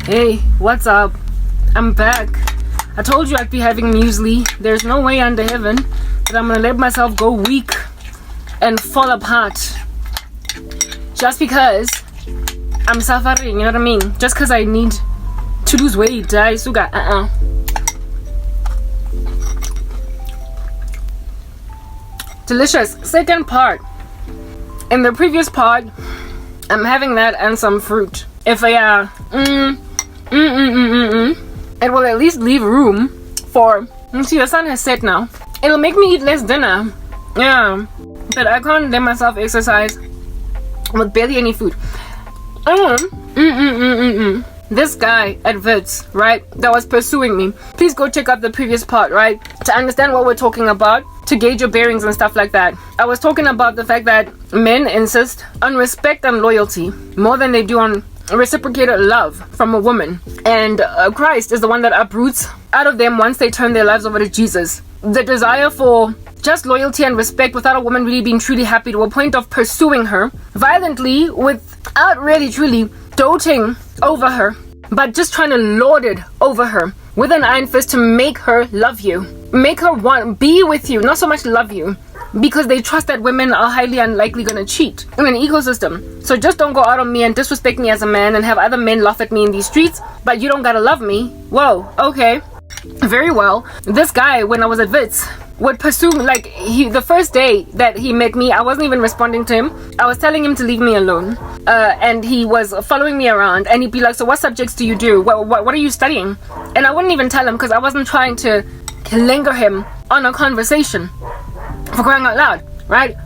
Hey, what's up? I'm back. I told you I'd be having muesli. There's no way under heaven that I'm gonna let myself go weak and fall apart just because I'm suffering, you know what I mean? Just because I need to lose weight. Sugar. Delicious. Second part. In the previous part, I'm having that and some fruit. If I it will at least leave room for. See, the sun has set now. It'll make me eat less dinner. Yeah, but I can't let myself exercise with barely any food. This guy at Wits, right, that was pursuing me. Please go check out the previous part, right, to understand what we're talking about, to gauge your bearings and stuff like that. I was talking about the fact that men insist on respect and loyalty more than they do on reciprocated love from a woman, and Christ is the one that uproots out of them once they turn their lives over to Jesus. The desire for just loyalty and respect without a woman really being truly happy to a point of pursuing her violently without really truly doting over her, but just trying to lord it over her with an iron fist to make her love you, make her want be with you, not so much love you, because they trust that women are highly unlikely gonna cheat in an ecosystem. So just don't go out on me and disrespect me as a man and have other men laugh at me in these streets, but you don't gotta love me. Whoa, okay, very well. This guy, when I was at Wits, would pursue, like, the first day that he met me, I wasn't even responding to him. I was telling him to leave me alone, and he was following me around, and he'd be like, so what subjects do you do? What are you studying? And I wouldn't even tell him because I wasn't trying to linger him on a conversation, for crying out loud, right?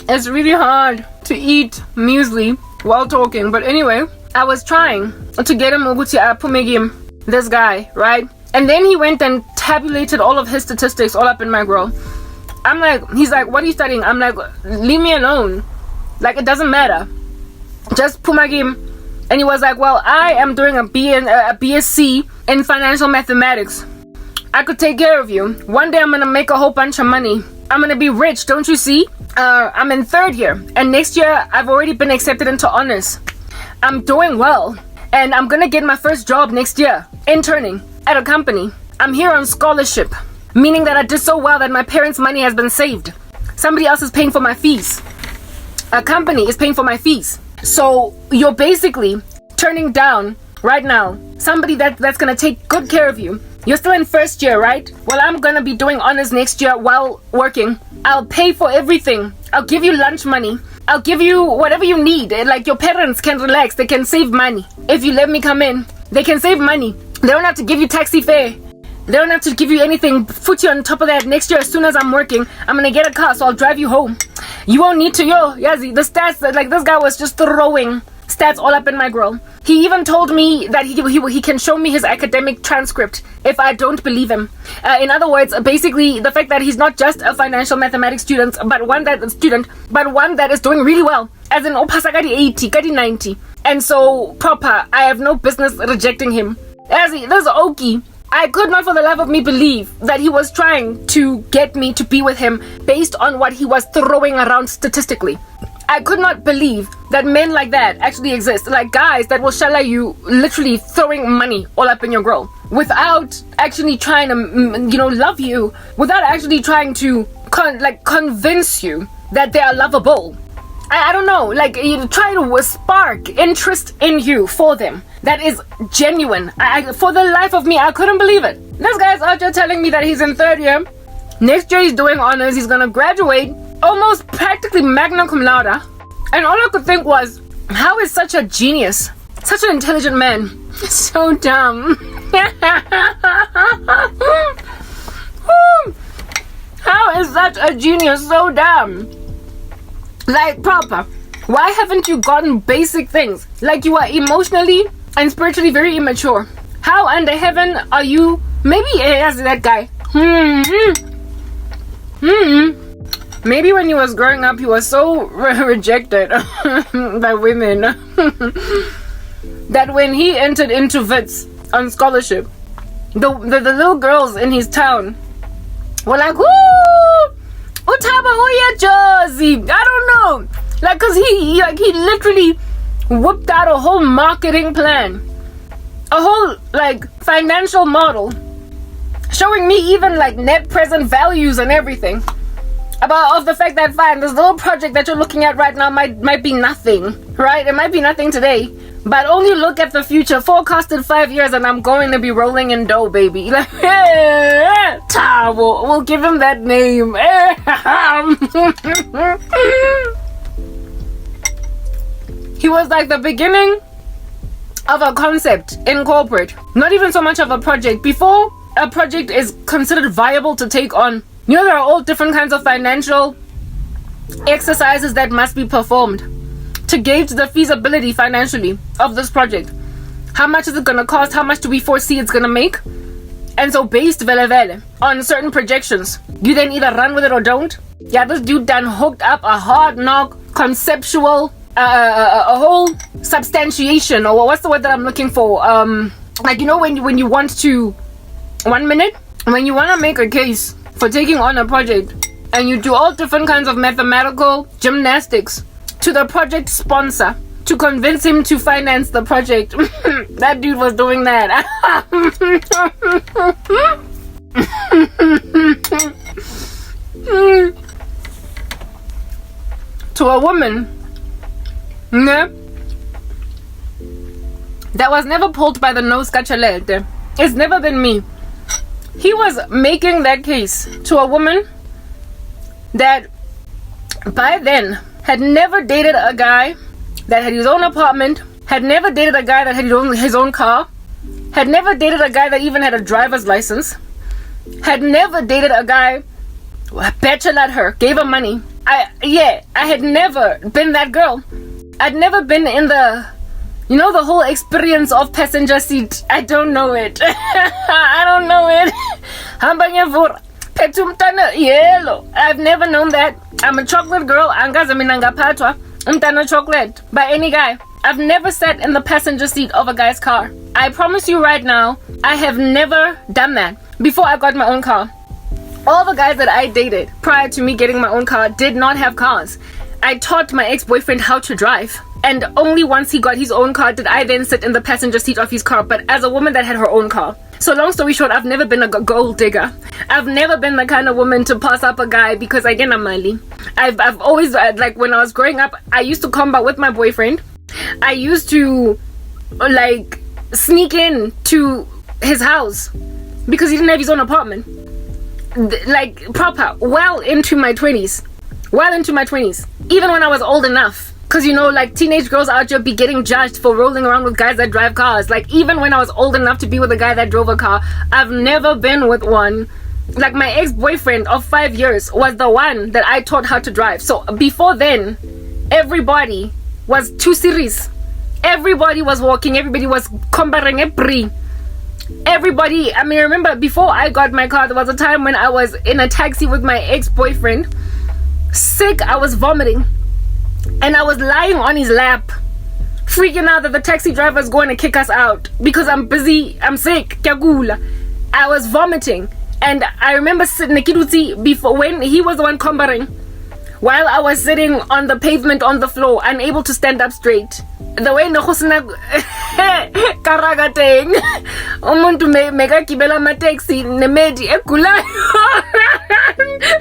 It's really hard to eat muesli while talking, but anyway, I was trying to get him this guy, right? And then he went and tabulated all of his statistics all up in my grill. I'm like, he's like, what are you studying? I'm like, leave me alone. Like, it doesn't matter. Just pumagim. And he was like, well, I am doing a BSc in financial mathematics. I could take care of you. One day I'm gonna make a whole bunch of money. I'm gonna be rich, don't you see? I'm in third year, and next year I've already been accepted into honors. I'm doing well, and I'm gonna get my first job next year, interning at a company. I'm here on scholarship, meaning that I did so well that my parents' money has been saved. Somebody else is paying for my fees. A company is paying for my fees. So you're basically turning down right now somebody that's gonna take good care of you. You're still in first year, right? Well, I'm gonna be doing honors next year while working. I'll pay for everything. I'll give you lunch money. I'll give you whatever you need. Like, your parents can relax. They can save money. If you let me come in, they can save money. They don't have to give you taxi fare. They don't have to give you anything. Put you on top of that. Next year, as soon as I'm working, I'm gonna get a car, so I'll drive you home. You won't need to, Yazi, the stats, like, this guy was just throwing stats all up in my grill. He even told me that he can show me his academic transcript if I don't believe him. In other words, basically, the fact that he's not just a financial mathematics student, but one that is doing really well. As in, opasagadi 80, kadi 90. And so, proper, I have no business rejecting him. Yazi, this is Oki. I could not for the love of me believe that he was trying to get me to be with him based on what he was throwing around statistically. I could not believe that men like that actually exist. Like, guys that will shell at you, literally throwing money all up in your grill without actually trying to, love you, without actually trying to convince you that they are lovable. I don't know, like, you try to spark interest in you for them. That is genuine. For the life of me, I couldn't believe it. This guy's out there telling me that he's in third year. Next year he's doing honors. He's gonna graduate almost practically magna cum laude. And all I could think was, how is such a genius, such an intelligent man, so dumb? How is such a genius so dumb? Like, proper, why haven't you gotten basic things? Like, you are emotionally and spiritually very immature. How under heaven are you? Maybe as that guy. Maybe when he was growing up, he was so rejected by women that when he entered into Wits on scholarship, the little girls in his town were like, whoo! Utaba Uya Jersey. I don't know. Like, cause he literally whipped out a whole marketing plan. A whole like financial model. Showing me even like net present values and everything. Of the fact that fine, this little project that you're looking at right now might be nothing. Right? It might be nothing today. But only look at the future. Forecasted 5 years and I'm going to be rolling in dough, baby. Like, Tabo. We'll give him that name. He was like the beginning of a concept in corporate. Not even so much of a project. Before a project is considered viable to take on, you know, there are all different kinds of financial exercises that must be performed to gauge the feasibility financially of this project. How much is it going to cost? How much do we foresee it's going to make? And so based on certain projections, you then either run with it or don't. Yeah, this dude done hooked up a hard knock conceptual a whole substantiation, or what's the word that I'm looking for? Like, you know, when you want to 1 minute when you want to make a case for taking on a project, and you do all different kinds of mathematical gymnastics to the project sponsor to convince him to finance the project. That dude was doing that. To a woman, that was never pulled by the nose scachalete. It's never been me. He was making that case to a woman that by then had never dated a guy that had his own apartment, had never dated a guy that had his own car, had never dated a guy that even had a driver's license, had never dated a guy who bachelored her, gave her money. I had never been that girl. I'd never been in the whole experience of passenger seat. I don't know it. I don't know it. I've never known that. I'm a chocolate girl. Chocolate by any guy. I've never sat in the passenger seat of a guy's car. I promise you right now, I have never done that before I got my own car. All the guys that I dated prior to me getting my own car did not have cars. I taught my ex-boyfriend how to drive. And only once he got his own car did I then sit in the passenger seat of his car, but as a woman that had her own car. So long story short, I've never been a gold digger. I've never been the kind of woman to pass up a guy because I get a money. I've always, like when I was growing up, I used to combat with my boyfriend. I used to like sneak in to his house because he didn't have his own apartment. Like proper, well into my 20s. Even when I was old enough. Because, like teenage girls out here be getting judged for rolling around with guys that drive cars. Like, even when I was old enough to be with a guy that drove a car, I've never been with one. Like, my ex-boyfriend of 5 years was the one that I taught how to drive. So, before then, everybody was too serious. Everybody was walking. Everybody was comparing a pre. Everybody, I remember before I got my car, there was a time when I was in a taxi with my ex-boyfriend. Sick, I was vomiting. And I was lying on his lap, freaking out that the taxi driver is going to kick us out because I'm busy, I'm sick, I was vomiting. And I remember sitting before when he was the one comparing, while I was sitting on the pavement on the floor, unable to stand up straight. The way Nahusna Karagateng Umuntu mega kibela ma taxi nemedi ekula.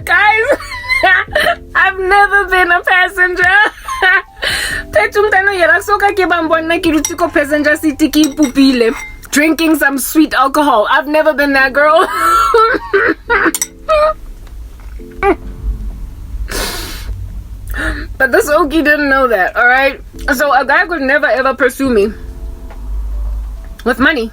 Guys, I've never been a passenger. Petumtano yera soka ke bambona ki lutiko passenger seat ki pupile drinking some sweet alcohol. I've never been that girl. But this Okie didn't know that, alright? So a guy could never ever pursue me with money.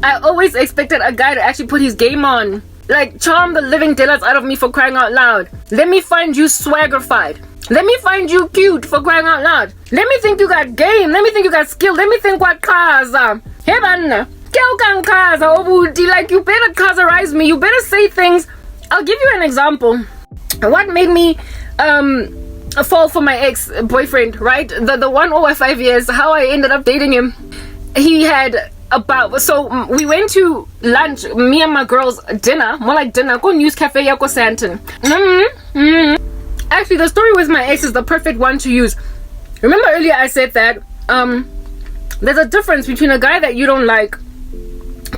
I always expected a guy to actually put his game on. Like, charm the living daylights out of me, for crying out loud. Let me find you swaggerfied. Let me find you cute, for crying out loud. Let me think you got game. Let me think you got skill. Let me think what cars are. Hey man, like, you better carserize me. You better say things. I'll give you an example. What made me fall for my ex-boyfriend, right? The one over 5 years, how I ended up dating him. He had we went to lunch, me and my girls, dinner, more like dinner, go news cafe, go Santon. Actually, the story with my ex is the perfect one to use. Remember earlier I said that there's a difference between a guy that you don't like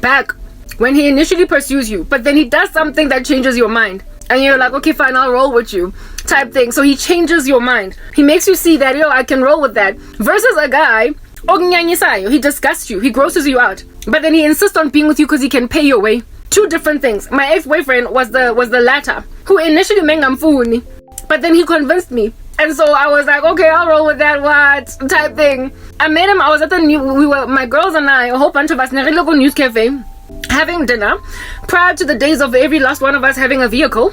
back when he initially pursues you, but then he does something that changes your mind, and you're like, okay, fine, I'll roll with you, type thing. So he changes your mind. He makes you see that, I can roll with that. Versus a guy, he disgusts you, he grosses you out, but then he insists on being with you because he can pay your way. Two different things. My ex-boyfriend was the latter, who initially mengamfuni, but then he convinced me. And so I was like, okay, I'll roll with that, what, type thing. I met him, I was at my girls and I, a whole bunch of us, local news cafe, having dinner, prior to the days of every last one of us having a vehicle.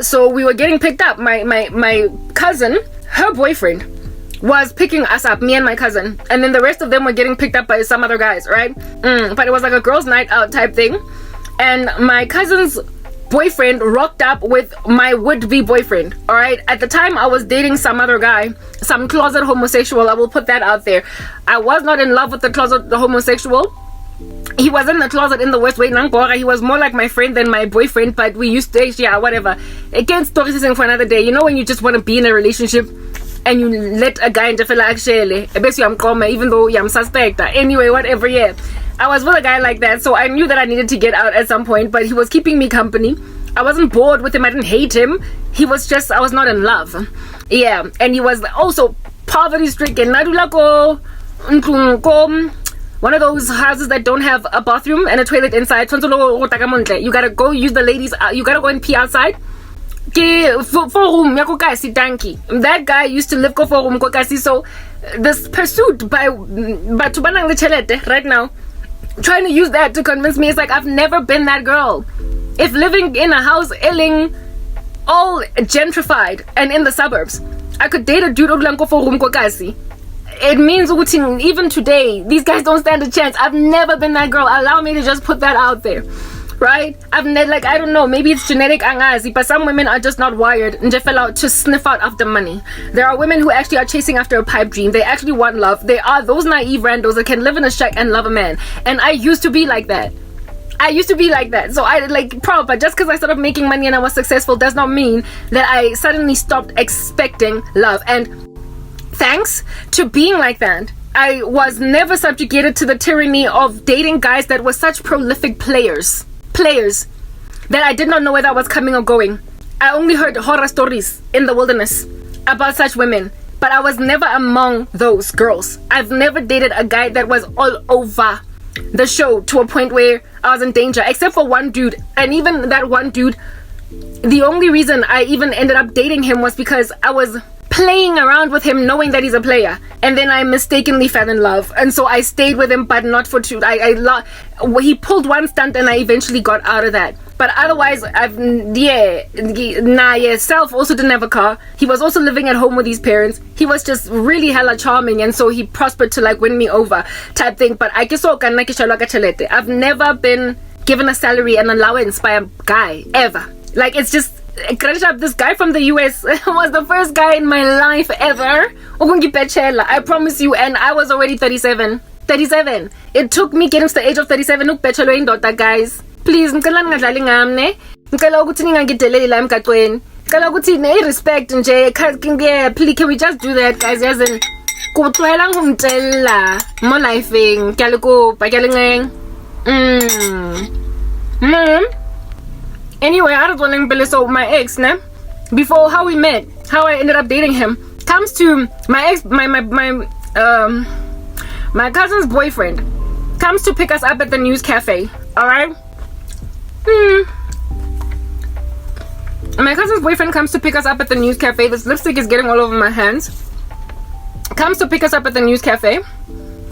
So we were getting picked up. My cousin, her boyfriend, was picking us up, me and my cousin. And then the rest of them were getting picked up by some other guys, right? But it was like a girls' night out type thing. And my cousin's boyfriend rocked up with my would-be boyfriend. All right, at the time I was dating some other guy, some closet homosexual. I will put that out there. I was not in love with the homosexual. He was in the closet in the worst way. He was more like my friend than my boyfriend, but we used to whatever. Again, stories for another day. When you just want to be in a relationship and you let a guy interfere, actually, even though I'm suspect. Anyway, whatever. I was with a guy like that, so I knew that I needed to get out at some point, but he was keeping me company. I wasn't bored with him, I didn't hate him. He was just, I was not in love. And he was also poverty stricken. One of those houses that don't have a bathroom and a toilet inside. You gotta go use the ladies, you gotta go and pee outside. That guy used to live for room. So this pursuit by right now, trying to use that to convince me, it's like I've never been that girl. If living in a house all gentrified and in the suburbs, I could date a dude for room. It means even today these guys don't stand a chance. I've never been that girl. Allow me to just put that out there, right? I've never, I don't know, maybe it's genetic angazi, but some women are just not wired and just fell out to sniff out after money. There are women who actually are chasing after a pipe dream. They actually want love. They are those naive randos that can live in a shack and love a man. And I used to be like that. So I but just because I started making money and I was successful does not mean that I suddenly stopped expecting love. And thanks to being like that, I was never subjugated to the tyranny of dating guys that were such prolific players that I did not know where that was coming or going. I only heard horror stories in the wilderness about such women, but I was never among those girls. I've never dated a guy that was all over the show to a point where I was in danger, except for one dude. And even that one dude, the only reason I even ended up dating him was because I was playing around with him knowing that he's a player, and then I mistakenly fell in love, and so I stayed with him, but not for two. He pulled one stunt and I eventually got out of that. But otherwise, Self also didn't have a car. He was also living at home with his parents. He was just really hella charming, and so he prospered to win me over type thing. But I've never been given a salary and allowance by a guy ever. It's just this guy from the US was the first guy in my life ever. I promise you, and I was already 37. It took me getting to the age of 37 guys. Please, ngicela ningadlali ngami. Ngicela ukuthi ningangideleli la emgaqweni. Ngicela ukuthi respect nje. Please, can we just do that, guys? Yazini kutlwela ngumtela mo lifeng. Kyalikupa kyalengeng. Anyway, I don't want to so my ex, before how we met, how I ended up dating him, comes to my ex, my cousin's boyfriend comes to pick us up at the news cafe. All right. My cousin's boyfriend comes to pick us up at the news cafe. This lipstick is getting all over my hands. Comes to pick us up at the news cafe,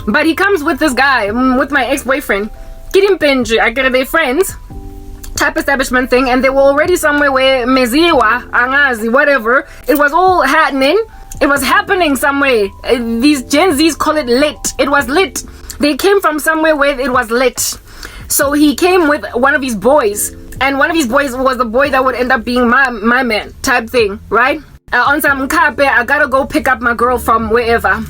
but he comes with this guy, with my ex-boyfriend. I get their friends. Type establishment thing, and they were already somewhere where meziwa, angazi, whatever. It was all happening. It was happening somewhere. These Gen Zs call it lit. It was lit. They came from somewhere where it was lit. So he came with one of his boys, and one of his boys was the boy that would end up being my man type thing, right? I gotta go pick up my girl from wherever.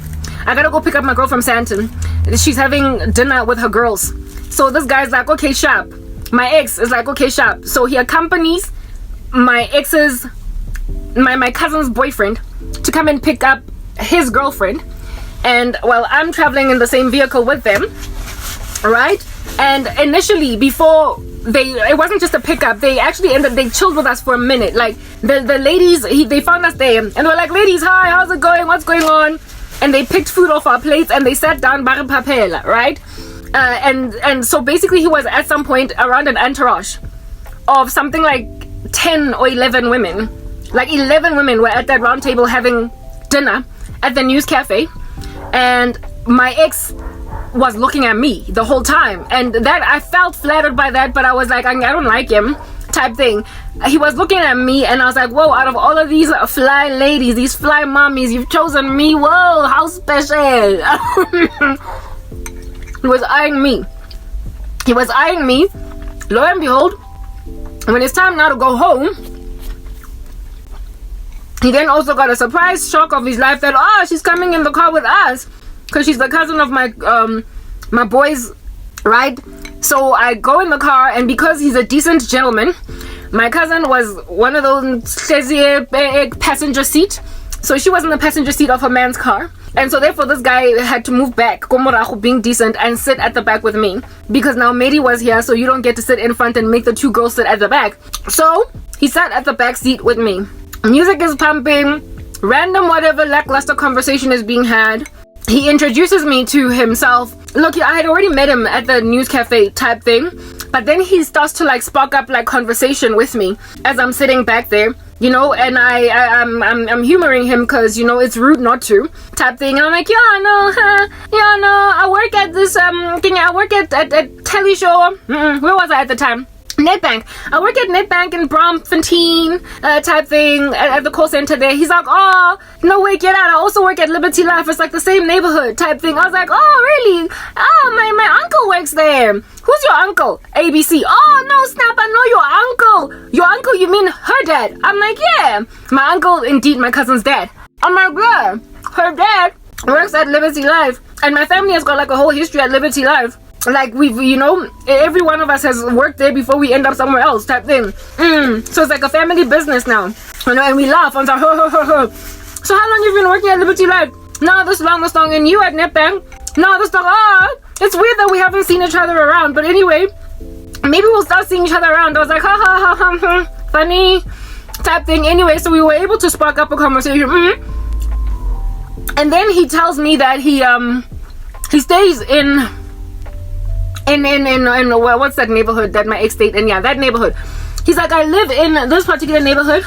I gotta go pick up my girl from Santon. she's having dinner with her girls. So this guy's like, okay, sharp. My ex is like, okay, sharp. So he accompanies my cousin's boyfriend to come and pick up his girlfriend. And well, I'm traveling in the same vehicle with them, right? And initially, before it wasn't just a pickup, they chilled with us for a minute. Like the ladies, they found us there and they were like, ladies, hi, how's it going, what's going on? And they picked food off our plates and they sat down, right? And so basically he was at some point around an entourage of something like 10 or 11 women. Like 11 women were at that round table having dinner at the news cafe, and my ex was looking at me the whole time, and that I felt flattered by that, but I was like, I don't like him type thing. He was looking at me and I was like, whoa, out of all of these fly ladies, these fly mommies, you've chosen me. Whoa, how special. He was eyeing me. Lo and behold, when it's time now to go home, he then also got a surprise shock of his life that, oh, she's coming in the car with us because she's the cousin of my boys, right? So I go in the car, and because he's a decent gentleman, my cousin was one of those passenger seat, so she was in the passenger seat of her man's car, and so therefore this guy had to move back, being decent, and sit at the back with me, because now Mary was here, so you don't get to sit in front and make the two girls sit at the back. So he sat at the back seat with me. Music is pumping, random whatever lackluster conversation is being had. He introduces me to himself. Look, I had already met him at the news cafe type thing, but then he starts to like spark up like conversation with me as I'm sitting back there, you know, and I'm humoring him because, you know, it's rude not to type thing. And I'm like, I work at this I work at Telly Show. Where was I at the time? Netbank. I work at Netbank in Braamfontein type thing at the call center there. He's like, oh, no way, get out. I also work at Liberty Life. It's like the same neighborhood type thing. I was like, oh, really? Oh, my uncle works there. Who's your uncle? ABC. Oh, no, snap, I know your uncle. Your uncle, you mean her dad? I'm like, yeah. My uncle, indeed, my cousin's dad. I'm like, yeah. Her dad works at Liberty Life. And my family has got like a whole history at Liberty Life. Like we've, you know, every one of us has worked there before we end up somewhere else type thing. So it's like a family business now, you know, and we laugh and say, so how long have you been working at Liberty Life? No, this long, and you at Netbank? No, this long. Oh, it's weird that we haven't seen each other around, but anyway, maybe we'll start seeing each other around. I was like, funny type thing. Anyway, so we were able to spark up a conversation. And then he tells me that he stays in what's that neighborhood that my ex stayed in? Yeah, that neighborhood. He's like, I live in this particular neighborhood.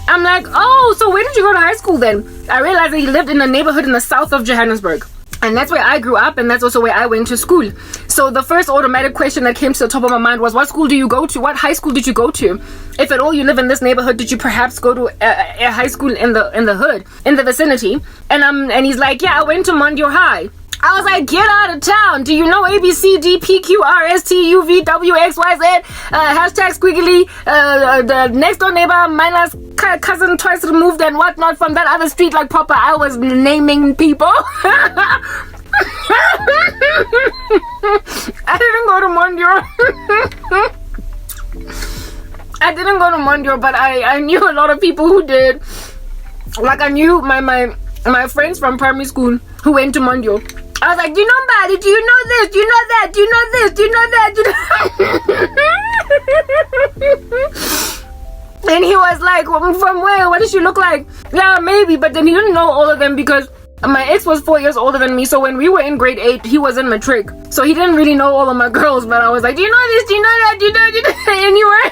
I'm like, oh, so where did you go to high school then? I realized that he lived in a neighborhood in the south of Johannesburg. And that's where I grew up, and that's also where I went to school. So the first automatic question that came to the top of my mind was, what school do you go to? What high school did you go to? If at all you live in this neighborhood, did you perhaps go to a high school in the hood, in the vicinity? And he's like, yeah, I went to Mondio High. I was like, get out of town. Do you know ABCDPQRSTUVWXYZ? Hashtag squiggly. The next door neighbor, minus cousin twice removed and whatnot from that other street, like proper. I was naming people. I didn't go to Mondio. But I knew a lot of people who did. Like I knew my friends from primary school who went to Mondio. I was like, do you know about it? Do you know this? Do you know that? Do you know this? Do you know that? And he was like, well, from where? What does she look like? Yeah, maybe. But then he didn't know all of them because my ex was 4 years older than me. So when we were in grade 8, he was in matric. So he didn't really know all of my girls. But I was like, do you know this? Do you know that? Do you know that? Anyway.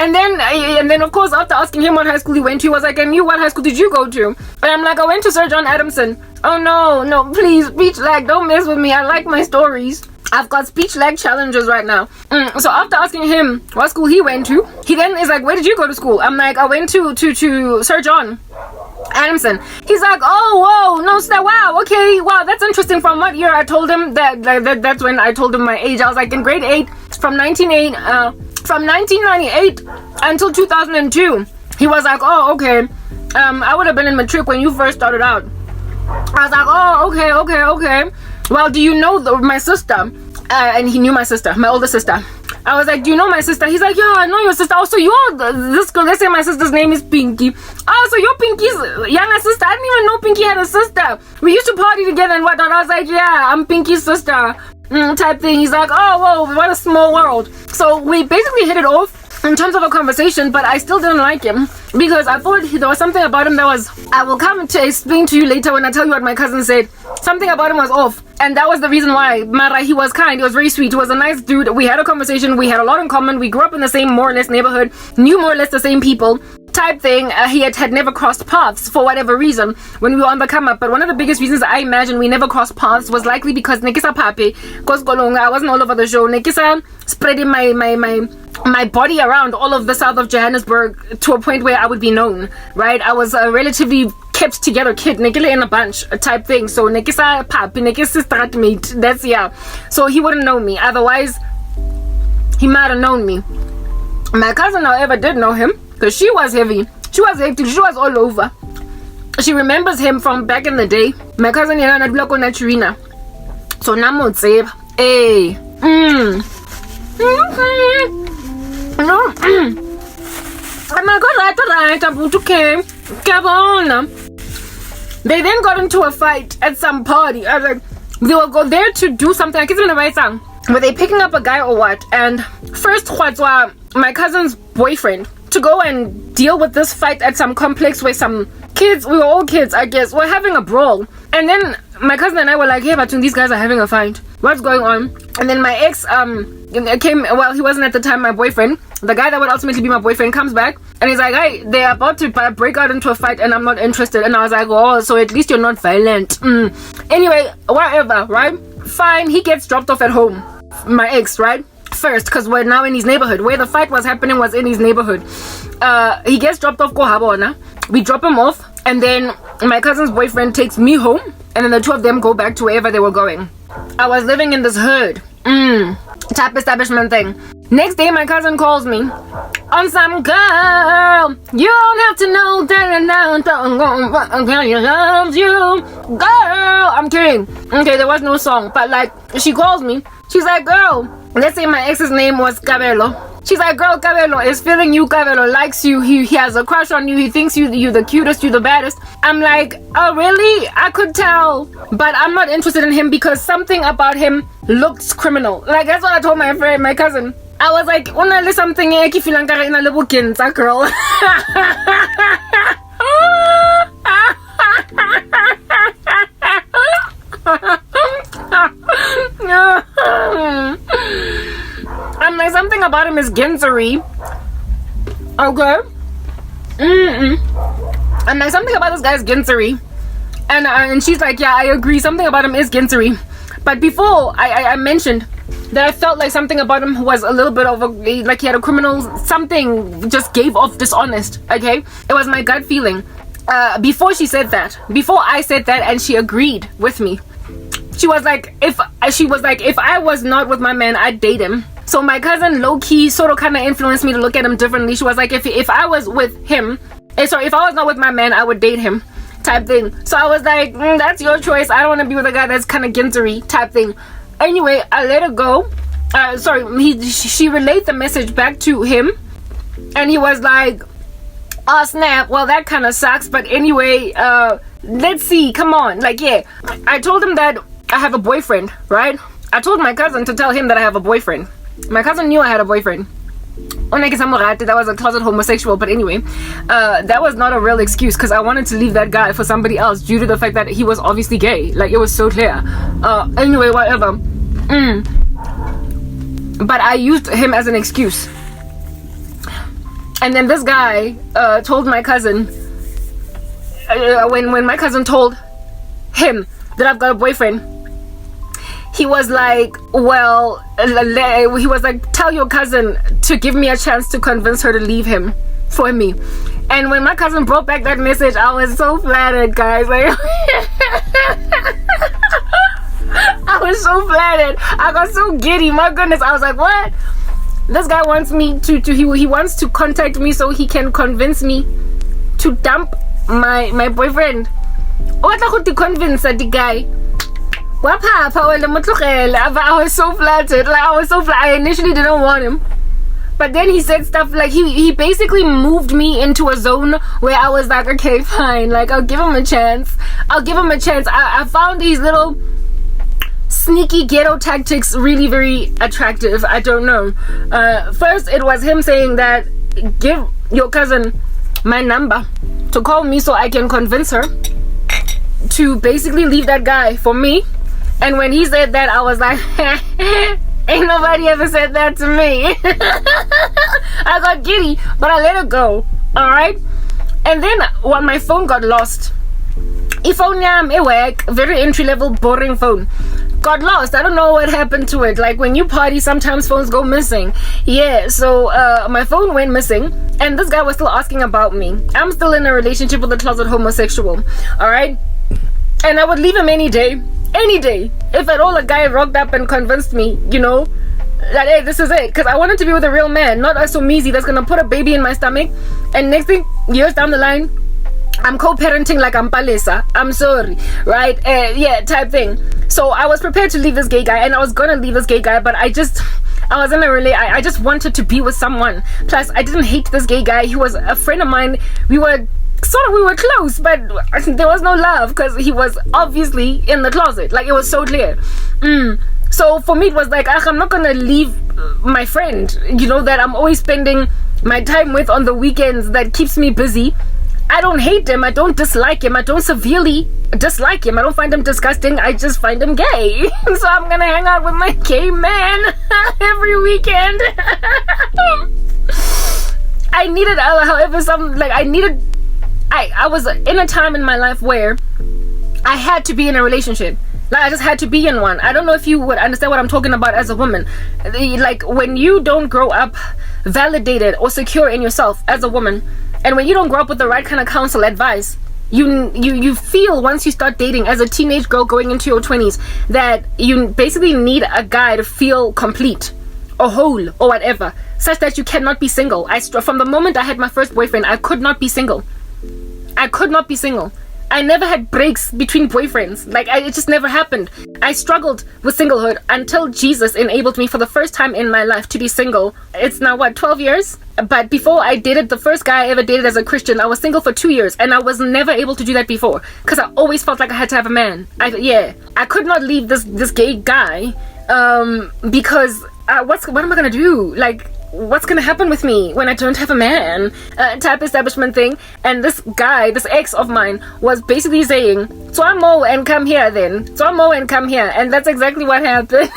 And then, of course, after asking him what high school he went to, he was like, and you, what high school did you go to? And I'm like, I went to Sir John Adamson. Oh, no, please, speech lag, don't mess with me. I like my stories. I've got speech lag challenges right now. So after asking him what school he went to, he then is like, where did you go to school? I'm like, I went to Sir John Adamson. He's like, oh, whoa, no, wow, okay, wow, that's interesting. From what year? I told him that's when I told him my age. I was like, in grade 8, from 1998 until 2002. He was like, oh, okay. I would have been in matric when you first started out. I was like, oh, okay. Well, do you know my sister? And he knew my sister, my older sister. I was like, do you know my sister? He's like, yeah, I know your sister. Also, this girl, let's say my sister's name is Pinky. Oh, so you're Pinky's younger sister. I didn't even know Pinky had a sister. We used to party together and whatnot. I was like, yeah, I'm Pinky's sister. Type thing. He's like, oh, whoa, what a small world. So we basically hit it off in terms of a conversation, but I still didn't like him because I thought there was something about him that was, I will come to explain to you later when I tell you what my cousin said. Something about him was off, and that was the reason why. Mara, he was kind, he was very sweet, he was a nice dude. We had a conversation, we had a lot in common, we grew up in the same more or less neighborhood, knew more or less the same people type thing. He had never crossed paths for whatever reason when we were on the come up, but one of the biggest reasons I imagine we never crossed paths was likely because Nekisa Pape, because I wasn't all over the show. Nekisa spreading my body around all of the south of Johannesburg to a point where I would be known, right? I was a relatively kept together kid, Nekile in a bunch type thing. So Nekisa Papi, Nekisa stratmate, that's yeah. So he wouldn't know me. Otherwise, he might have known me. My cousin, however, did know him because she was heavy. She was hectic. She was all over. She remembers him from back in the day. My cousin, Yana Bloko Naturina. So Namo Tseb. Hey. They then got into a fight at some party. I was like, they will go there to do something. I can't even write song. Were they picking up a guy or what? And first, my cousin's boyfriend, to go and deal with this fight at some complex where some kids, we were all kids, I guess, were having a brawl. And then my cousin and I were like, hey, but these guys are having a fight. What's going on? And then my ex came, well, he wasn't at the time my boyfriend. The guy that would ultimately be my boyfriend comes back and he's like, hey, they're about to break out into a fight and I'm not interested. And I was like, oh, so at least you're not violent. Anyway, whatever, right? Fine, he gets dropped off at home. My ex, right? First, because we're now in his neighborhood. Where the fight was happening was in his neighborhood. He gets dropped off, we drop him off, and then my cousin's boyfriend takes me home, and then the two of them go back to wherever they were going. I was living in this hood type establishment thing. Next day my cousin calls me on some girl. You don't have to know that loves you, girl. I'm kidding. Okay, there was no song, but like she calls me. She's like, girl, let's say my ex's name was Cabello. She's like, girl, Cabello is feeling you. Cabello likes you. He has a crush on you. He thinks you're the cutest, you're the baddest. I'm like, oh, really? I could tell. But I'm not interested in him because something about him looks criminal. Like, that's what I told my friend, my cousin. I was like, only something girl. I'm like, something about him is ginsery. Okay. I'm like, something about this guy's ginsery. And she's like, yeah, I agree. Something about him is ginsery. But before, I mentioned that I felt like something about him was a little bit of like he had a criminal, something just gave off dishonest. Okay? It was my gut feeling. Before I said that and she agreed with me. She was like, if I was not with my man, I'd date him. So my cousin low-key sort of kind of influenced me to look at him differently. She was like, if I was with him, if I was not with my man, I would date him type thing. So I was like, that's your choice. I don't want to be with a guy that's kind of ginsery type thing. Anyway, I let it go. She relayed the message back to him. And he was like, oh, snap. Well, that kind of sucks. But anyway, let's see. Come on. Like, yeah. I told him that I have a boyfriend, right? I told my cousin to tell him that I have a boyfriend. My cousin knew I had a boyfriend. That was a closet homosexual, but anyway, that was not a real excuse because I wanted to leave that guy for somebody else due to the fact that he was obviously gay. Like, it was so clear. Anyway, whatever. But I used him as an excuse. And then this guy told my cousin, when my cousin told him that I've got a boyfriend, he was like, well, he was like, tell your cousin to give me a chance to convince her to leave him for me. And when my cousin brought back that message, I was so flattered, guys. Like, I was so flattered. I got so giddy. My goodness. I was like, what? This guy wants me he wants to contact me so he can convince me to dump my boyfriend. What I could convince the guy. I was so flattered. Like, I initially didn't want him. But then he said stuff like he basically moved me into a zone where I was like, okay, fine. Like, I'll give him a chance. I found these little sneaky ghetto tactics really very attractive. I don't know. First, it was him saying that give your cousin my number to call me so I can convince her to basically leave that guy for me. And when he said that, I was like, ain't nobody ever said that to me. I got giddy, but I let it go. Alright? And then when my phone got lost, phone very entry-level boring phone, got lost. I don't know what happened to it. Like, when you party, sometimes phones go missing. Yeah, so my phone went missing, and this guy was still asking about me. I'm still in a relationship with a closet homosexual. Alright? And I would leave him any day. If at all a guy rocked up and convinced me, you know, that hey, this is it, because I wanted to be with a real man, not a somizi that's gonna put a baby in my stomach, and next thing, years down the line, I'm co-parenting like I'm palesa. I'm sorry, right? Yeah, type thing. So I was prepared to leave this gay guy, and I was gonna leave this gay guy, but I just wanted to be with someone. Plus, I didn't hate this gay guy. He was a friend of mine. We were close, but there was no love because he was obviously in the closet. Like, it was so clear. So for me, it was like, I'm not gonna leave my friend, you know, that I'm always spending my time with on the weekends, that keeps me busy. I don't hate him. I don't dislike him. I don't severely dislike him. I don't find him disgusting. I just find him gay. So I'm gonna hang out with my gay man every weekend. I needed, I was in a time in my life where I had to be in a relationship. Like, I just had to be in one. I don't know if you would understand what I'm talking about as a woman. Like, when you don't grow up validated or secure in yourself as a woman, and when you don't grow up with the right kind of counsel, advice, you feel once you start dating as a teenage girl going into your 20s that you basically need a guy to feel complete or whole or whatever, such that you cannot be single. From the moment I had my first boyfriend, I could not be single. I never had breaks between boyfriends. Like, it just never happened. I struggled with singlehood until Jesus enabled me for the first time in my life to be single. It's now, 12 years? But before I dated the first guy I ever dated as a Christian, I was single for 2 years, and I was never able to do that before because I always felt like I had to have a man. I could not leave this gay guy because what am I gonna do? Like, what's gonna happen with me when I don't have a man? Type establishment thing. And this guy, this ex of mine, was basically saying, Swamo and come here then. Swamo and come here. And that's exactly what happened.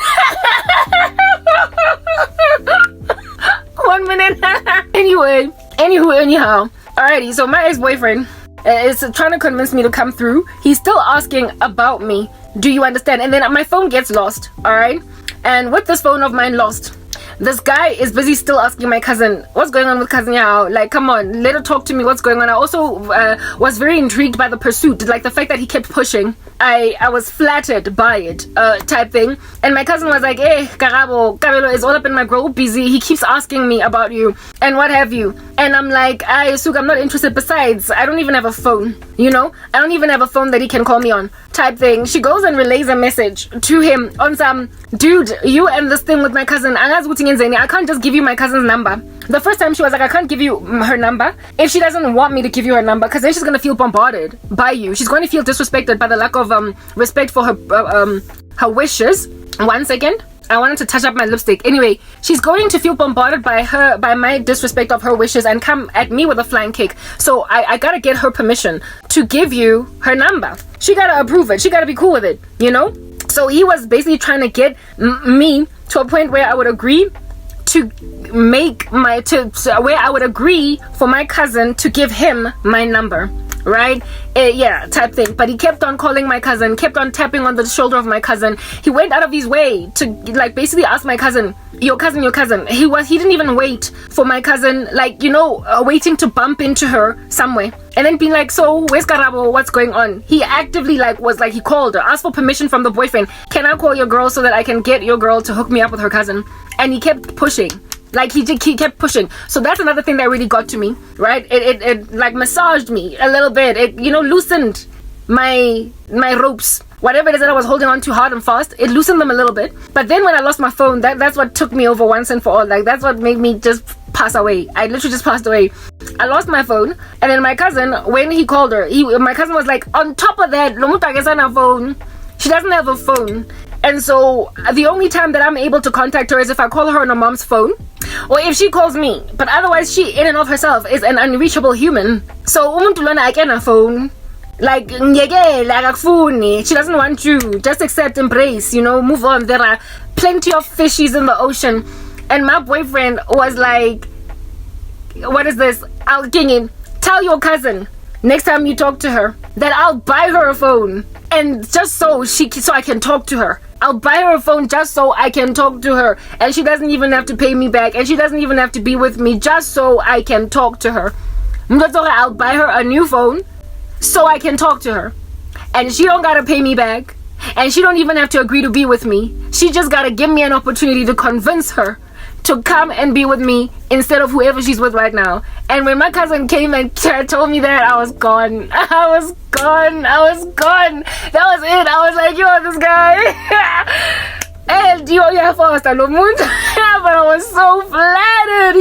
1 minute. Anyhow. Alrighty, so my ex-boyfriend is trying to convince me to come through. He's still asking about me. Do you understand? And then my phone gets lost. Alright? And with this phone of mine lost, this guy is busy still asking my cousin, what's going on with cousin Yao? Like, come on, let her talk to me, what's going on? I also was very intrigued by the pursuit, like the fact that he kept pushing. I was flattered by it, type thing. And my cousin was like, hey, Karabo, Kabelo is all up in my group, busy. He keeps asking me about you and what have you. And I'm like, I'm not interested. Besides, I don't even have a phone, you know? I don't even have a phone that he can call me on, type thing. She goes and relays a message to him on some, dude, you and this thing with my cousin, I can't just give you my cousin's number. The first time she was like, I can't give you her number if she doesn't want me to give you her number, because then she's going to feel bombarded by you. She's going to feel disrespected by the lack of respect for her wishes. 1 second. I wanted to touch up my lipstick. Anyway, she's going to feel bombarded by my disrespect of her wishes and come at me with a flying kick. So I gotta get her permission to give you her number. She gotta approve it. She gotta be cool with it, you know? So he was basically trying to get me to a point where I would agree to where I would agree for my cousin to give him my number, right? Type thing. But he kept on calling my cousin, kept on tapping on the shoulder of my cousin. He went out of his way to like basically ask my cousin, your cousin. He didn't even wait for my cousin, like, you know, waiting to bump into her somewhere and then being like, so where's Karabo, what's going on? He actively he called her, asked for permission from the boyfriend, can I call your girl so that I can get your girl to hook me up with her cousin? And he kept pushing. Like, he kept pushing. So that's another thing that really got to me, right? It like massaged me a little bit. It, you know, loosened my ropes. Whatever it is that I was holding on to hard and fast, it loosened them a little bit. But then when I lost my phone, that's what took me over once and for all. Like, that's what made me just pass away. I literally just passed away. I lost my phone, and then my cousin, when he called her, my cousin was like, on top of that, Lomuta gets on her phone. She doesn't have a phone. And so the only time that I'm able to contact her is if I call her on her mom's phone, or if she calls me. But otherwise, she in and of herself is an unreachable human. So umuntu lona akena phone. Like, she doesn't want you. Just accept, embrace, move on. There are plenty of fishies in the ocean. And my boyfriend was like, what is this? I'll tell your cousin next time you talk to her that I'll buy her a phone. And just so I can talk to her. I'll buy her a phone just so I can talk to her. And she doesn't even have to pay me back. And she doesn't even have to be with me just so I can talk to her. I'll buy her a new phone so I can talk to her. And she don't gotta pay me back. And she don't even have to agree to be with me. She just gotta give me an opportunity to convince her to come and be with me instead of whoever she's with right now. And when my cousin came and told me that, I was gone. I was gone. That was it. I was like, this guy. And yeah, first I but I was so flattered.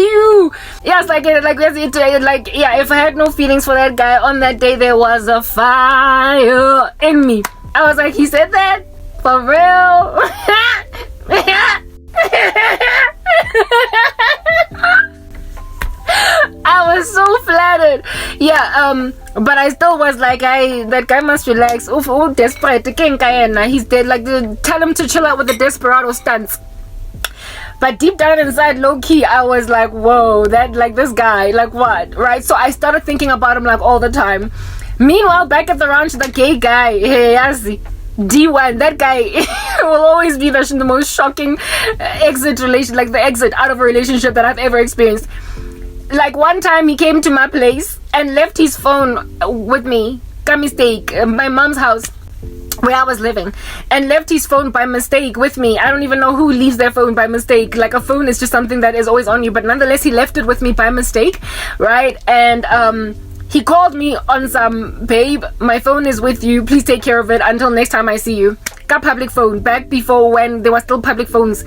Yes, if I had no feelings for that guy on that day, there was a fire in me. I was like, he said that? For real? I was so flattered. But I still was like, that guy must relax. Desperate. He's dead. Like, tell him to chill out with the desperado stunts. But deep down inside, low-key, I was like, whoa, this guy, like what? Right? So I started thinking about him like all the time. Meanwhile, back at the ranch, the gay guy, D1, that guy will always be the most shocking the exit out of a relationship that I've ever experienced. Like, one time he came to my place and left his phone with me, by mistake, my mom's house where I was living, and left his phone by mistake with me. I don't even know who leaves their phone by mistake. Like, a phone is just something that is always on you, but nonetheless he left it with me by mistake, right? And he called me on some, babe, my phone is with you, please take care of it until next time I see you. Got public phone, back before when there were still public phones.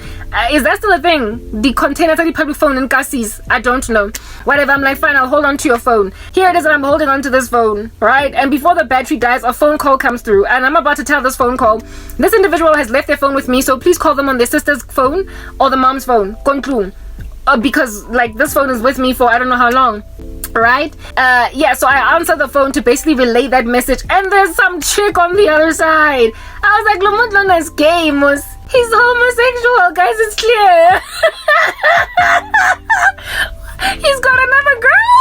Is that still a thing? The container public phone in Cassis? I don't know. Whatever, I'm like, fine, I'll hold on to your phone. Here it is, and I'm holding on to this phone, right? And before the battery dies, a phone call comes through, and I'm about to tell this phone call, this individual has left their phone with me, so please call them on their sister's phone or the mom's phone. Because, like, this phone is with me for I don't know how long. Right? So I answered the phone to basically relay that message, and there's some chick on the other side. I was like, Lomutlona is gay, he's homosexual, guys, it's clear. He's got another girl.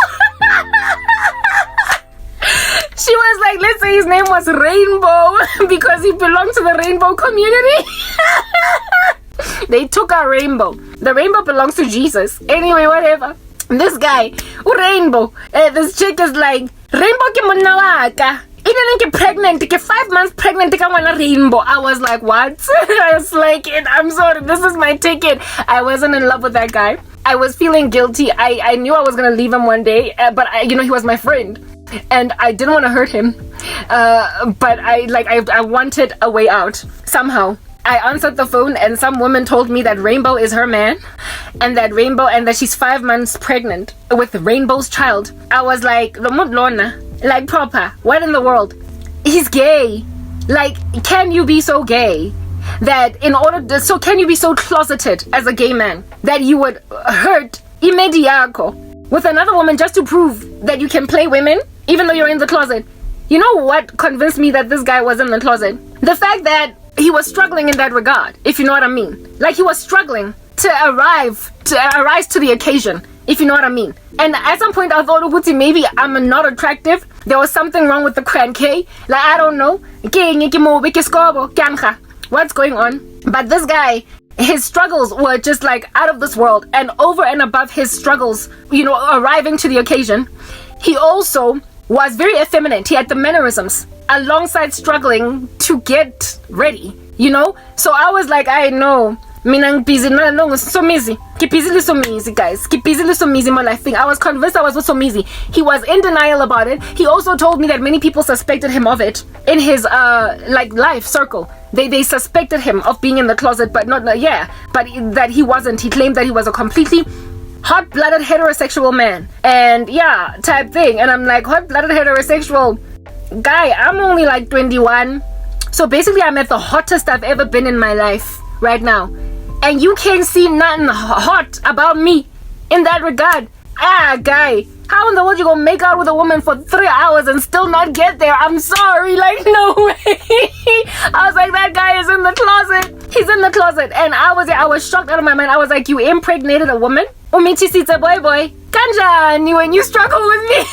She was like, let's say his name was Rainbow because he belonged to the rainbow community. They took our rainbow. The rainbow belongs to Jesus. Anyway, whatever. This guy, Rainbow, this chick is like, Rainbow ke monna wa ka. Ke pregnant, ke 5 months pregnant, ke ngwana Rainbow. I was like, what? I was like, I'm sorry, this is my ticket. I wasn't in love with that guy. I was feeling guilty. I knew I was gonna leave him one day, but he was my friend, and I didn't want to hurt him. But I wanted a way out somehow. I answered the phone, and some woman told me that Rainbow is her man, and that she's 5 months pregnant with Rainbow's child. I was like, like, proper, what in the world? He's gay. Like, can you be so gay that can you be so closeted as a gay man that you would hurt Imediako with another woman just to prove that you can play women even though you're in the closet? You know what convinced me that this guy was in the closet? The fact that he was struggling in that regard, if you know what I mean. Like, he was struggling to arise to the occasion, if you know what I mean. And at some point I thought, maybe I'm not attractive. There was something wrong with the crank. Like, I don't know. What's going on? But this guy, his struggles were just like out of this world. And over and above his struggles, arriving to the occasion, he also was very effeminate. He had the mannerisms alongside struggling to get ready, So I was like, I know Mina busy, no, so busy. Keep busy, so busy, guys. Keep busy, so busy. My life thing. I was convinced I was with so busy. He was in denial about it. He also told me that many people suspected him of it in his life circle. They suspected him of being in the closet, but but that he wasn't. He claimed that he was a completely hot-blooded heterosexual man, and type thing. And I'm like, hot-blooded heterosexual guy, I'm only like 21, so basically I'm at the hottest I've ever been in my life right now, and you can't see nothing hot about me in that regard. Guy, how in the world you gonna make out with a woman for 3 hours and still not get there? I'm sorry, like, no way. I was like, that guy is in the closet. He's in the closet. And I was shocked out of my mind. I was like, you impregnated a woman? Umichi sita boy. Kanjani when you struggle with me.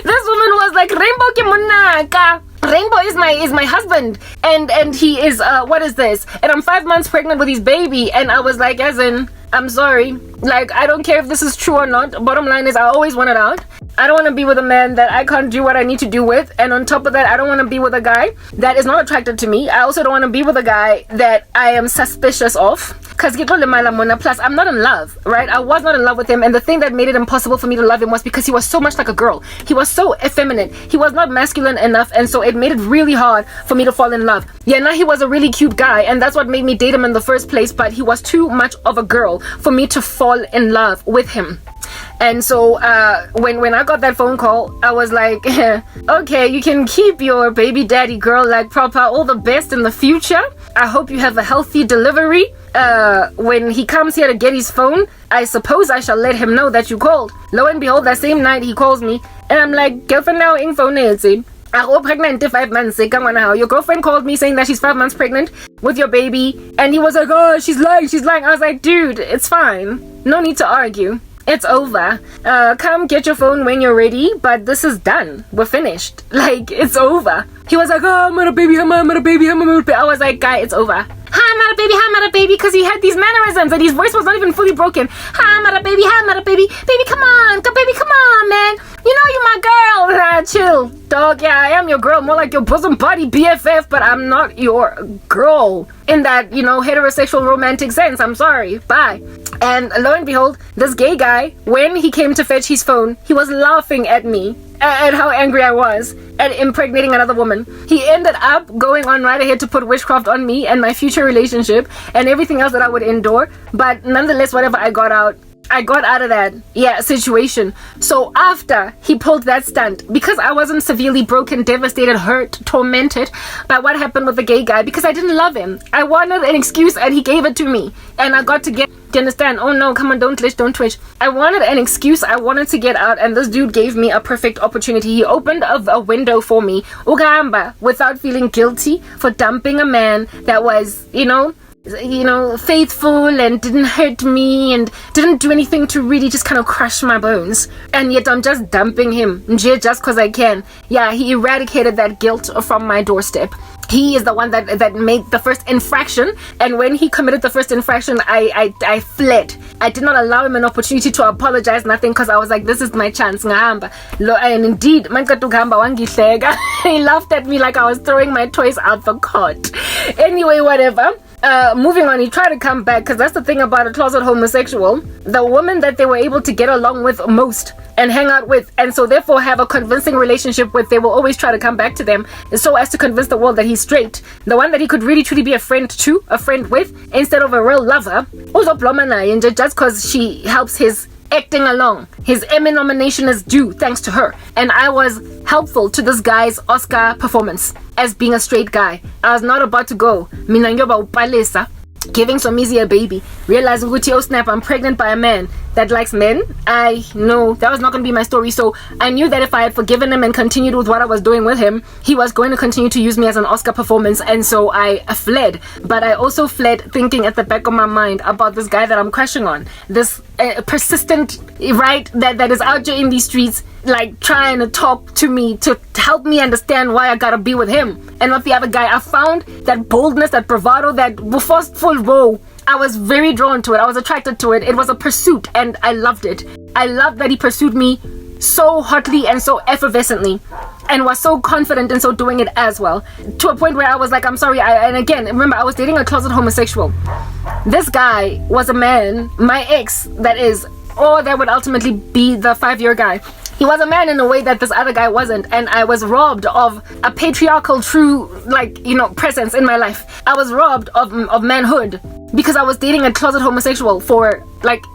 This woman was like, Rainbow Kimunaka. Rainbow is my husband, and he is what is this? And I'm 5 months pregnant with his baby, and I was like, as in, I'm sorry, like, I don't care if this is true or not. Bottom line is, I always want it out. I don't want to be with a man that I can't do what I need to do with, and on top of that, I don't want to be with a guy that is not attracted to me. I also don't want to be with a guy that I am suspicious of, because plus I'm not in love, right? I was not in love with him, and the thing that made it impossible for me to love him was because he was so much like a girl. He was so effeminate. He was not masculine enough, and so it made it really hard for me to fall in love. Now he was a really cute guy, and that's what made me date him in the first place, but he was too much of a girl for me to fall in love with him. And so when I got that phone call, I was like, okay, you can keep your baby daddy, girl, like, proper, all the best in the future. I hope you have a healthy delivery. When he comes here to get his phone, I suppose I shall let him know that you called. Lo and behold, that same night he calls me, and I'm like, girlfriend, now in phone I got pregnant 5 months. Your girlfriend called me saying that she's 5 months pregnant with your baby, and he was like, oh, she's lying. I was like, dude, it's fine. No need to argue. It's over. Come get your phone when you're ready, but this is done. We're finished. Like, it's over. He was like, oh, I'm not a baby. I was like, guy, it's over. I'm not a baby, because he had these mannerisms and his voice was not even fully broken. I'm not a baby. Baby, come on, man. You know you're my girl. Chill, dog. Yeah, I am your girl, more like your bosom buddy, BFF, but I'm not your girl in that, heterosexual romantic sense. I'm sorry. Bye. And lo and behold, this gay guy, when he came to fetch his phone, he was laughing at me at how angry I was at impregnating another woman. He ended up going on right ahead to put witchcraft on me and my future relationship and everything else that I would endure. But nonetheless, whatever, I got out of that situation. So after he pulled that stunt, because I wasn't severely broken, devastated, hurt, tormented by what happened with the gay guy, because I didn't love him, I wanted an excuse and he gave it to me, and I got to get, do you understand? Oh no, come on, don't twitch. I wanted an excuse, I wanted to get out, and this dude gave me a perfect opportunity. He opened a window for me, Ugamba, without feeling guilty for dumping a man that was, faithful and didn't hurt me and didn't do anything to really just kind of crush my bones, and yet I'm just dumping him just because I can. He eradicated that guilt from my doorstep. He is the one that made the first infraction, and when he committed the first infraction, I fled. I did not allow him an opportunity to apologize, nothing, because I was like, this is my chance. And indeed, he laughed at me like I was throwing my toys out the cot. Anyway, whatever. Moving on, he tried to come back, because that's the thing about a closet homosexual. The woman that they were able to get along with most and hang out with, and so therefore have a convincing relationship with, they will always try to come back to them so as to convince the world that he's straight. The one that he could really truly be a friend with, instead of a real lover, and just because she helps his acting along. His Emmy nomination is due thanks to her, and I was helpful to this guy's Oscar performance as being a straight guy. I was not about to go giving Somizi a baby, realizing, oh snap, I'm pregnant by a man that likes men. I know that was not going to be my story, so I knew that if I had forgiven him and continued with what I was doing with him, he was going to continue to use me as an Oscar performance, and so I fled. But I also fled thinking at the back of my mind about this guy that I'm crushing on, this persistent, right, that is out there in these streets, like trying to talk to me to help me understand why I gotta be with him and not the other guy. I found that boldness, that bravado, that forceful role. I was very drawn to it. I was attracted to it. It was a pursuit, and I loved it. I loved that he pursued me so hotly and so effervescently. and was so confident in so doing it as well, to a point where I was like, I'm sorry. And again, remember, I was dating a closet homosexual. This guy was a man, my ex, that is, or that would ultimately be the 5-year guy. He was a man in a way that this other guy wasn't, and I was robbed of a patriarchal, true, presence in my life. I was robbed of manhood because I was dating a closet homosexual for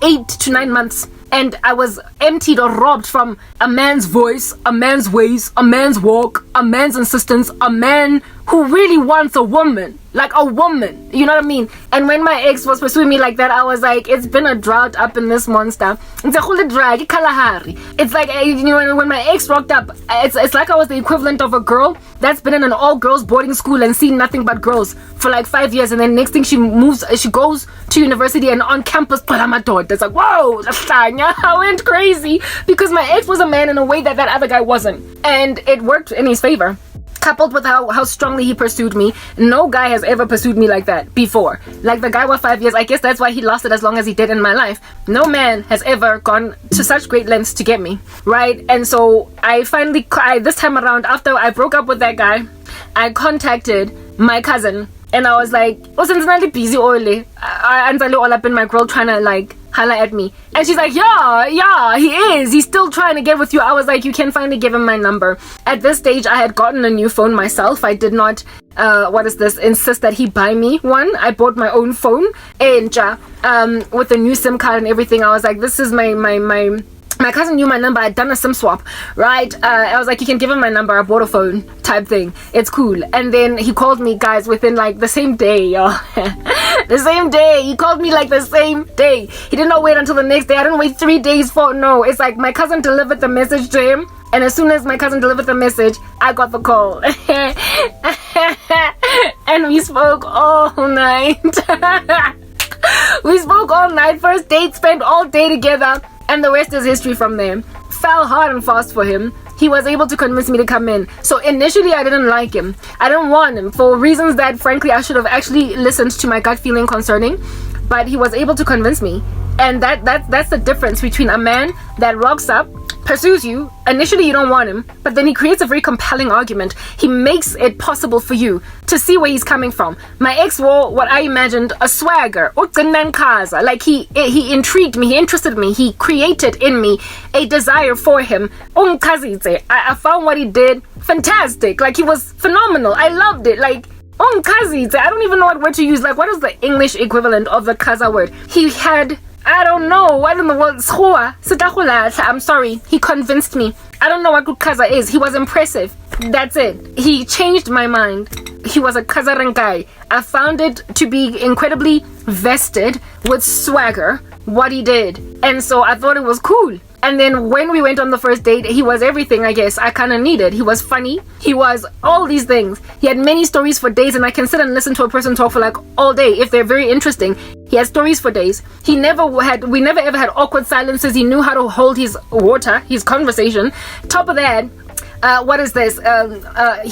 8 to 9 months, and I was emptied or robbed from a man's voice, a man's ways, a man's walk, a man's insistence, a man who really wants a woman, like a woman, you know what I mean? And when my ex was pursuing me like that, I was like, it's been a drought up in this monster. It's a whole drag, it's like, when my ex rocked up, it's like I was the equivalent of a girl that's been in an all-girls boarding school and seen nothing but girls for 5 years, and then next thing she goes to university, and on campus, it's like, whoa, I went crazy because my ex was a man in a way that other guy wasn't, and it worked in his favor. Coupled with how strongly he pursued me. No guy has ever pursued me like that before. Like the guy was 5 years. I guess that's why he lasted as long as he did in my life. No man has ever gone to such great lengths to get me, right? And so I finally, this time around, after I broke up with that guy, I contacted my cousin, and I was like, since I'm busy oily, I'm all up in my girl trying to holla at me. And she's like, yeah, he is. He's still trying to get with you. I was like, you can finally give him my number. At this stage, I had gotten a new phone myself. I did not, insist that he buy me one. I bought my own phone, and with a new SIM card and everything. I was like, this is my cousin knew my number. I'd done a SIM swap, right? I was like, you can give him my number. I bought a phone type thing. It's cool. And then he called me, guys, within the same day, y'all. The same day. He called me the same day. He did not wait until the next day. I didn't wait 3 days for, no. It's like my cousin delivered the message to him. And as soon as my cousin delivered the message, I got the call. And we spoke all night. We spoke all night. First date, spent all day together. And the rest is history from there. Fell hard and fast for him. He was able to convince me to come in. So initially, I didn't like him. I didn't want him for reasons that, frankly, I should have actually listened to my gut feeling concerning. But he was able to convince me. And that's the difference between a man that rocks up, pursues you. Initially, you don't want him, but then he creates a very compelling argument. He makes it possible for you to see where he's coming from. My ex wore what I imagined a swagger, like he intrigued me, he interested me, he created in me a desire for him. I found what he did fantastic. He was phenomenal. I loved it. I don't even know what word to use. What is the English equivalent of the kaza word? He had, I don't know, what in the world? I'm sorry. He convinced me. I don't know what good kaza is. He was impressive. That's it. He changed my mind. He was a kazaran guy. I found it to be incredibly vested with swagger, what he did. And so I thought it was cool. And then when we went on the first date, he was everything, I guess, I kind of needed. He was funny. He was all these things. He had many stories for days, and I can sit and listen to a person talk for all day if they're very interesting. He had stories for days. We never ever had awkward silences. He knew how to hold his water, his conversation. Top of that, what is this?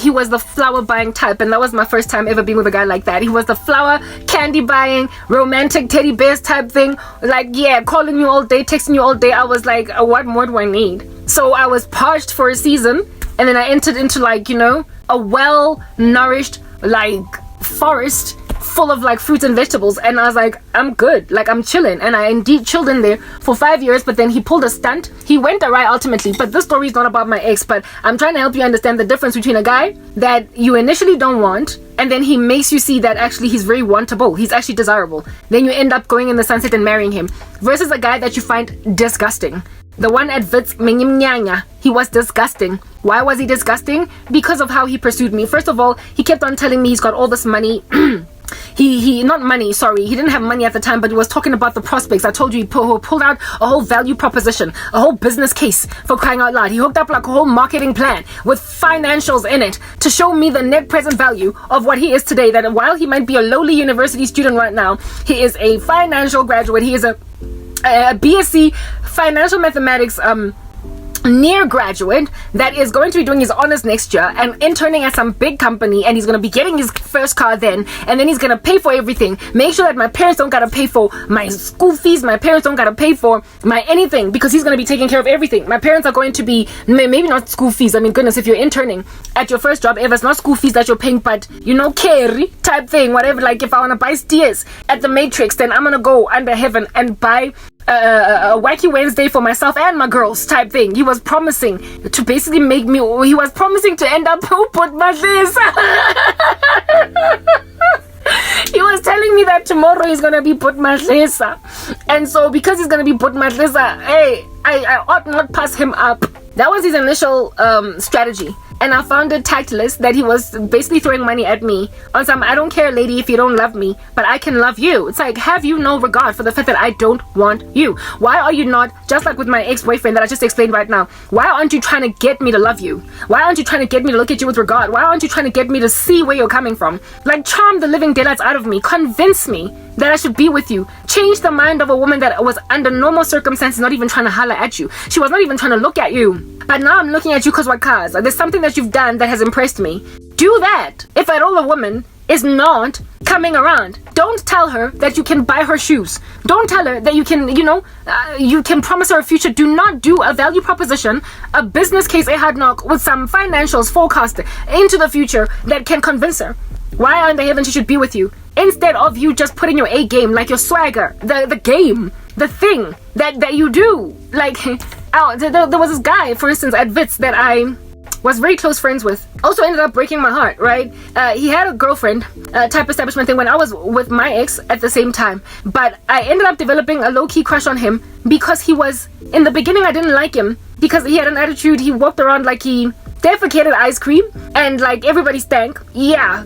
He was the flower buying type, and that was my first time ever being with a guy like that. He was the flower, candy buying, romantic teddy bears type thing. Calling you all day, texting you all day. I was like, what more do I need? So I was parched for a season, and then I entered into a well-nourished forest full of fruits and vegetables, and I was like, I'm good, I'm chilling. And I indeed chilled in there for 5 years, but then he pulled a stunt. He went awry ultimately, but this story is not about my ex, but I'm trying to help you understand the difference between a guy that you initially don't want, and then he makes you see that actually he's very wantable, he's actually desirable, then you end up going in the sunset and marrying him, versus a guy that you find disgusting. The one at Wits, he was disgusting. Why was he disgusting? Because of how he pursued me. First of all, he kept on telling me he's got all this money. He not money, sorry. He didn't have money at the time, but he was talking about the prospects. I told you he pulled out a whole value proposition, a whole business case, for crying out loud. He hooked up a whole marketing plan with financials in it to show me the net present value of what he is today. That while he might be a lowly university student right now, he is a financial graduate. He is a BSc financial mathematics near graduate that is going to be doing his honors next year and interning at some big company, and he's going to be getting his first car then, and then he's going to pay for everything, make sure that my parents don't got to pay for my school fees, my parents don't got to pay for my anything, because he's going to be taking care of everything. My parents are going to be, maybe not school fees, I mean goodness, if you're interning at your first job, if it's not school fees that you're paying, but carry type thing, whatever, like if I want to buy steers at the Matrix, then I'm going to go under heaven and buy a wacky Wednesday for myself and my girls type thing. He was promising to basically make me, he was promising to end up put my this. He was telling me that tomorrow he's gonna be put mahlesa, and so because he's gonna be put mahlesa, hey, I ought not pass him up. That was his initial strategy. And I found it tactless that he was basically throwing money at me on some, I don't care lady if you don't love me, but I can love you. It's like, have you no regard for the fact that I don't want you? Why are you not, just like with my ex-boyfriend that I just explained right now, why aren't you trying to get me to love you? Why aren't you trying to get me to look at you with regard? Why aren't you trying to get me to see where you're coming from? Like, charm the living daylights out of me. Convince me that I should be with you. Change the mind of a woman that was under normal circumstances not even trying to holler at you. She was not even trying to look at you. But now I'm looking at you because what cause? There's something that you've done that has impressed me. Do that. If at all a woman is not coming around, don't tell her that you can buy her shoes. Don't tell her that you can, you can promise her a future. Do not do a value proposition, a business case, a hard knock with some financials forecast into the future that can convince her. Why under heaven she should be with you? Instead of you just putting your A game, like your swagger, the game, the thing that you do. Like, there was this guy, for instance, at Wits that I was very close friends with. Also ended up breaking my heart, right? He had a girlfriend type establishment thing when I was with my ex at the same time. But I ended up developing a low-key crush on him because he was, in the beginning I didn't like him because he had an attitude. He walked around like he defecated ice cream and like everybody stank. Yeah,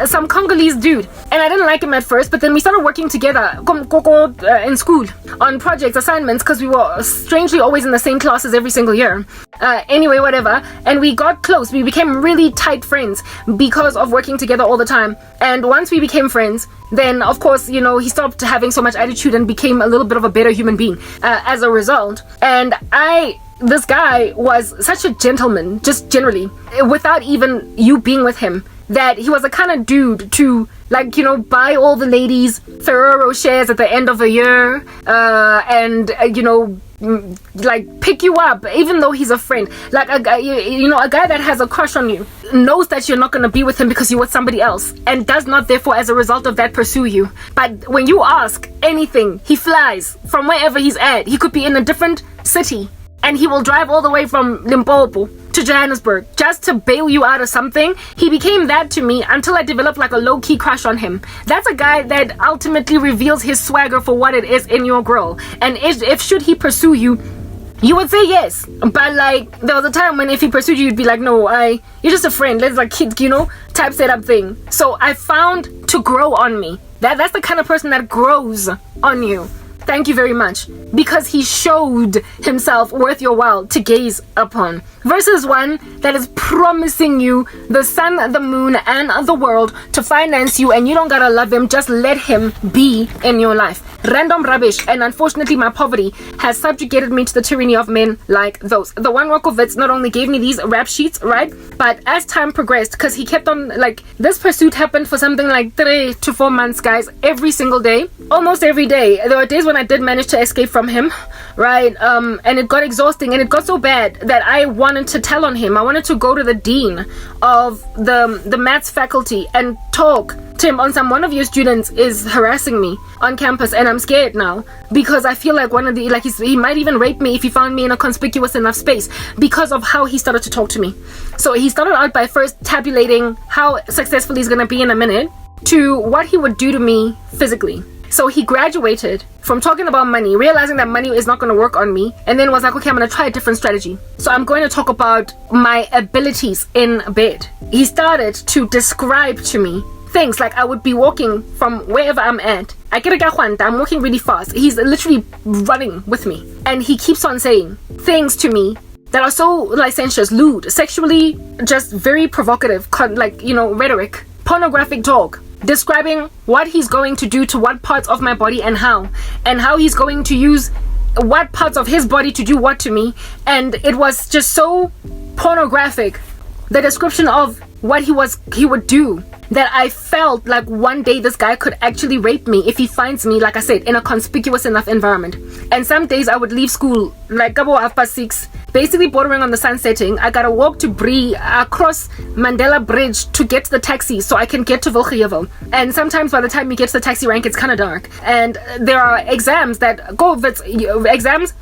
some Congolese dude, and I didn't like him at first, but then we started working together in school on projects, assignments, because we were strangely always in the same classes every single year. Anyway, whatever, and we got close. We became really tight friends because of working together all the time. And once we became friends, then of course, he stopped having so much attitude and became a little bit of a better human being as a result. And this guy was such a gentleman, just generally, without even you being with him, that he was the kind of dude to, buy all the ladies Ferrero shares at the end of the year, and pick you up, even though he's a friend. Like a guy, a guy that has a crush on you, knows that you're not going to be with him because you're with somebody else, and does not therefore as a result of that pursue you. But when you ask anything, he flies from wherever he's at. He could be in a different city, and he will drive all the way from Limpopo to Johannesburg just to bail you out of something. He became that to me until I developed like a low-key crush on him. That's a guy that ultimately reveals his swagger for what it is in your girl. And if should he pursue you, you would say yes. But there was a time when if he pursued you, you'd be like, no, you're just a friend. Let's kid, type setup thing. So I found to grow on me. That's the kind of person that grows on you. Thank you very much. Because he showed himself worth your while to gaze upon. Versus one that is promising you the sun, the moon, and the world to finance you, and you don't gotta love him, just let him be in your life. Random rubbish. And unfortunately my poverty has subjugated me to the tyranny of men like those. The one Rokovitz not only gave me these rap sheets, right, but as time progressed, because he kept on, this pursuit happened for something like 3 to 4 months, guys, every single day, almost every day. There were days when I did manage to escape from him, right, and it got exhausting, and it got so bad that I wanted to tell on him. I wanted to go to the dean of the maths faculty and talk to him on one of your students is harassing me on campus, and I'm scared now because I feel like he might even rape me if he found me in a conspicuous enough space because of how he started to talk to me. So he started out by first tabulating how successful he's gonna be in a minute to what he would do to me physically. So he graduated from talking about money, realizing that money is not going to work on me, and then was like, okay, I'm going to try a different strategy. So I'm going to talk about my abilities in bed. He started to describe to me things like I would be walking from wherever I'm at. I'm walking really fast. He's literally running with me. And he keeps on saying things to me that are so licentious, lewd, sexually, just very provocative, rhetoric, pornographic talk, describing what he's going to do to what parts of my body and how he's going to use what parts of his body to do what to me, and it was just so pornographic, the description of what he would do, that I felt like one day this guy could actually rape me if he finds me, like I said, in a conspicuous enough environment. And some days I would leave school like about 6:30, basically bordering on the sun setting. I gotta walk to Bree, across Mandela Bridge to get to the taxi so I can get to Vilgehevel. And sometimes by the time you get to the taxi rank, it's kind of dark. And there are exams that go with exams.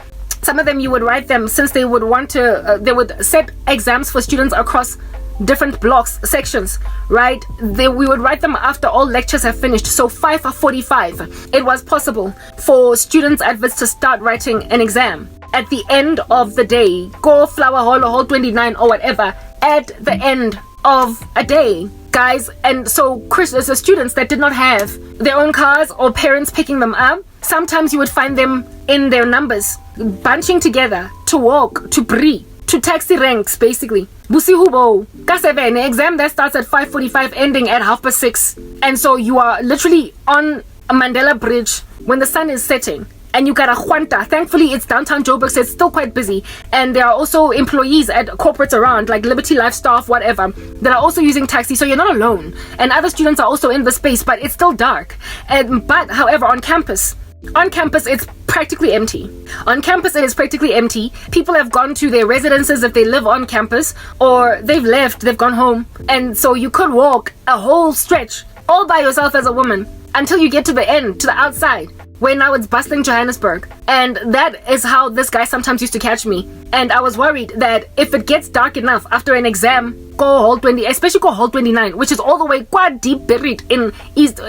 Some of them you would write them since they would want to, they would set exams for students across different blocks, sections, right? We would write them after all lectures have finished. So 5:45, it was possible for students at Wits to start writing an exam at the end of the day. Go Flower Hall or Hall 29 or whatever at the end of a day, guys. And so the students that did not have their own cars or parents picking them up, sometimes you would find them in their numbers bunching together to walk to Bree, to taxi ranks, basically. Busihubo, K7, exam that starts at 5:45, ending at 6:30. And so you are literally on a Mandela Bridge when the sun is setting. And you got a Juanta. Thankfully, it's downtown Joburg, so it's still quite busy. And there are also employees at corporates around, like Liberty Life staff, whatever, that are also using taxi. So you're not alone. And other students are also in the space, but it's still dark. But however, on campus, it's practically empty. On campus, it is practically empty. People have gone to their residences if they live on campus, or they've left, they've gone home. And so you could walk a whole stretch all by yourself as a woman until you get to the end, to the outside, where now it's bustling Johannesburg. And that is how this guy sometimes used to catch me. And I was worried that if it gets dark enough after an exam, go Hall 20, especially go Hall 29, which is all the way quite deep buried in East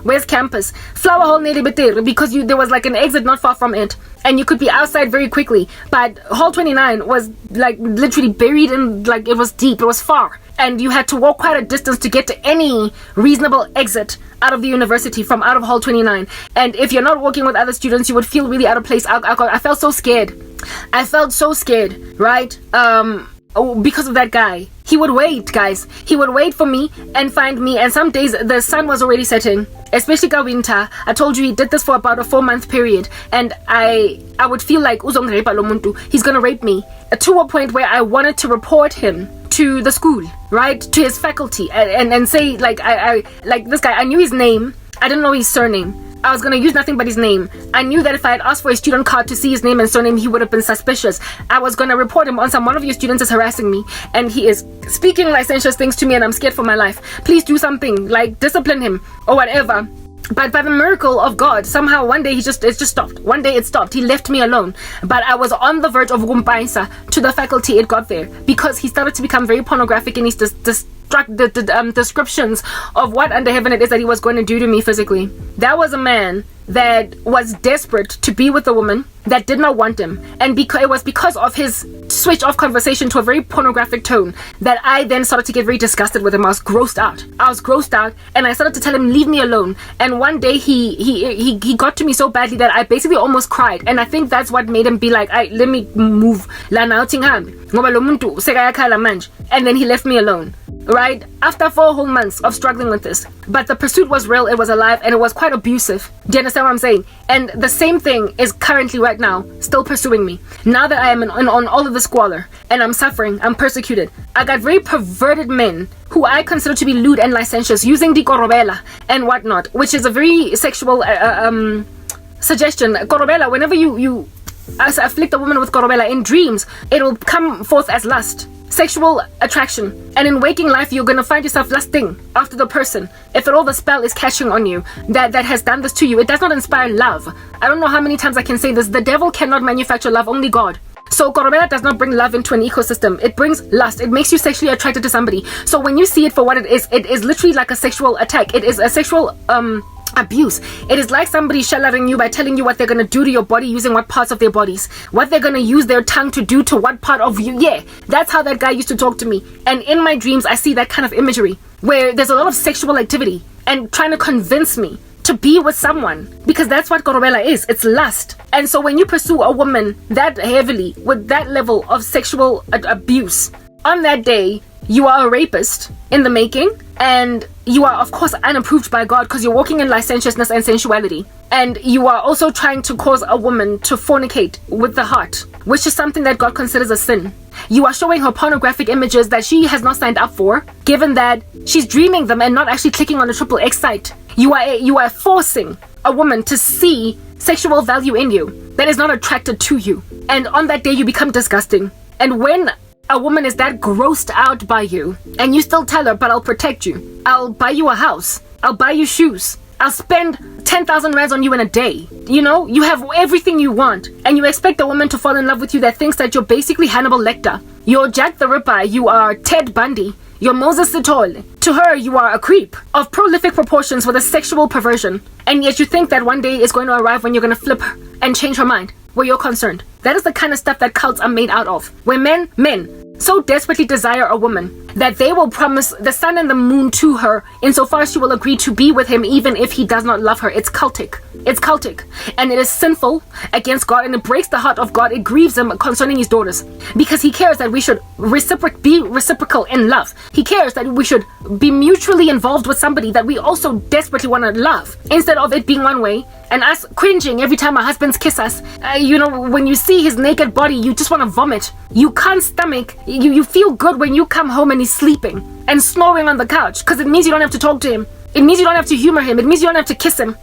West Campus. Flower Hall nearly better because there was like an exit not far from it, and you could be outside very quickly. But Hall 29 was like literally buried in, like, it was deep, it was far. And you had to walk quite a distance to get to any reasonable exit out of the university from out of Hall 29. And if you're not walking with other students, you would feel really out of place. I felt so scared. I felt so scared, right? Because of that guy. He would wait, guys. He would wait for me and find me. And some days the sun was already setting, especially ka winter. I told you he did this for about a 4-month period. And I would feel like he's gonna rape me, to a point where I wanted to report him to the school, right, to his faculty, and say, like, I like this guy. I knew his name. I didn't know his surname. I was gonna use nothing but his name. I knew that if I had asked for a student card to see his name and surname, he would have been suspicious. I was gonna report him on one of your students is harassing me, and he is speaking licentious things to me, and I'm scared for my life. Please do something, like discipline him or whatever. But by the miracle of God, somehow one day it just stopped. One day it stopped. He left me alone. But I was on the verge of gumpaisa to the faculty. It got there because he started to become very pornographic in his descriptions of what under heaven it is that he was going to do to me physically. That was a man that was desperate to be with a woman that did not want him, and it was because of his switch off conversation to a very pornographic tone that I then started to get very disgusted with him. I was grossed out, and I started to tell him, leave me alone. And one day he got to me so badly that I basically almost cried, and I think that's what made him be like, let me move, and then he left me alone, right, after 4 whole months of struggling with this. But the pursuit was real, it was alive, and it was quite abusive. Do you understand what I'm saying? And the same thing is currently right now still pursuing me. Now that I am on all of the squalor and I'm suffering, I'm persecuted, I got very perverted men who I consider to be lewd and licentious, using the korobela and whatnot, which is a very sexual suggestion. Korobela, whenever you afflict a woman with korobela in dreams, it will come forth as lust, sexual attraction, and in waking life you're gonna find yourself lusting after the person. If at all the spell is catching on you that has done this to you, it does not inspire love. I don't know how many times I can say this. The devil cannot manufacture love, only God. So korobela does not bring love into an ecosystem. It brings lust. It makes you sexually attracted to somebody. So when you see it for what it is literally like a sexual attack. It is a sexual abuse. It is like somebody shallowing you by telling you what they're going to do to your body using what parts of their bodies, what they're going to use their tongue to do to what part of you. Yeah, that's how that guy used to talk to me. And in my dreams I see that kind of imagery where there's a lot of sexual activity and trying to convince me to be with someone, because that's what korobela is. It's lust. And so when you pursue a woman that heavily with that level of sexual abuse, on that day you are a rapist in the making, and you are of course unapproved by God because you're walking in licentiousness and sensuality, and you are also trying to cause a woman to fornicate with the heart, which is something that God considers a sin. You are showing her pornographic images that she has not signed up for, given that she's dreaming them and not actually clicking on a XXX site. You are forcing a woman to see sexual value in you that is not attracted to you, and on that day you become disgusting. And when a woman is that grossed out by you, and you still tell her, but I'll protect you, I'll buy you a house, I'll buy you shoes, I'll spend 10,000 rands on you in a day. You know, you have everything you want, and you expect a woman to fall in love with you that thinks that you're basically Hannibal Lecter. You're Jack the Ripper, you are Ted Bundy, you're Moses Sitole. To her, you are a creep of prolific proportions with a sexual perversion, and yet you think that one day is going to arrive when you're going to flip her and change her mind where you're concerned. That is the kind of stuff that cults are made out of, where men so desperately desire a woman that they will promise the sun and the moon to her insofar as she will agree to be with him even if he does not love her. It's cultic. It's cultic. And it is sinful against God, and it breaks the heart of God. It grieves him concerning his daughters, because he cares that we should be reciprocal in love. He cares that we should be mutually involved with somebody that we also desperately want to love, instead of it being one way and us cringing every time our husbands kiss us. When you see his naked body, you just want to vomit. You can't stomach. You feel good when you come home and he's sleeping and snoring on the couch, because it means you don't have to talk to him. It means you don't have to humor him. It means you don't have to kiss him.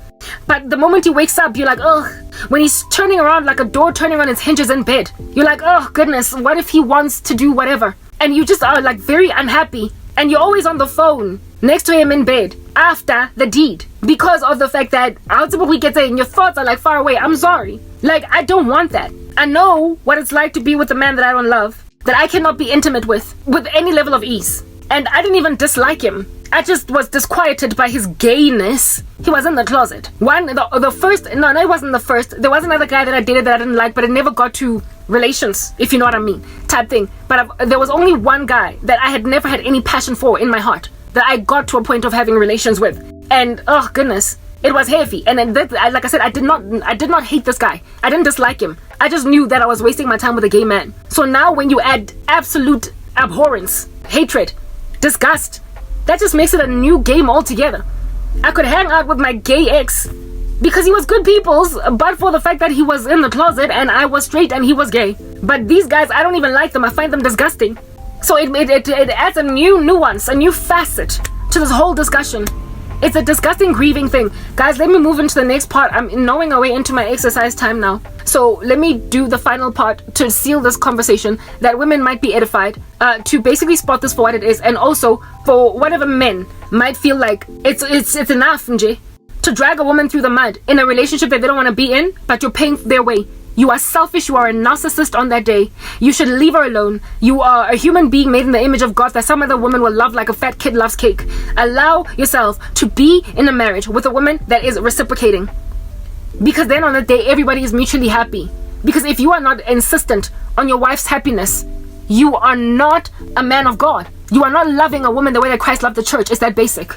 But the moment he wakes up, you're like, ugh. When he's turning around like a door turning on its hinges in bed, you're like, oh goodness, what if he wants to do whatever? And you just are like very unhappy, and you're always on the phone next to him in bed after the deed, because of the fact that ultimately gets in your thoughts are like far away. I'm sorry. Like, I don't want that. I know what it's like to be with a man that I don't love, that I cannot be intimate with any level of ease. And I didn't even dislike him. I just was disquieted by his gayness. He was in the closet. It wasn't the first. There was another guy that I dated that I didn't like, but it never got to relations, if you know what I mean, type thing. But there was only one guy that I had never had any passion for in my heart, that I got to a point of having relations with. And oh goodness, it was heavy. And then like I said, I did not hate this guy. I didn't dislike him. I just knew that I was wasting my time with a gay man. So now when you add absolute abhorrence, hatred, disgust, that just makes it a new game altogether. I could hang out with my gay ex because he was good people's, but for the fact that he was in the closet and I was straight and he was gay. But these guys, I don't even like them. I find them disgusting. So it adds a new nuance, a new facet to this whole discussion. It's a disgusting, grieving thing. Guys, let me move into the next part. I'm gnawing away into my exercise time now. So let me do the final part to seal this conversation, that women might be edified, to basically spot this for what it is, and also for whatever men might feel like it's enough, Nje, to drag a woman through the mud in a relationship that they don't want to be in, but you're paying their way. You are selfish, you are a narcissist on that day. You should leave her alone. You are a human being made in the image of God that some other woman will love like a fat kid loves cake. Allow yourself to be in a marriage with a woman that is reciprocating. Because then on that day, everybody is mutually happy. Because if you are not insistent on your wife's happiness, you are not a man of God. You are not loving a woman the way that Christ loved the church. It's that basic.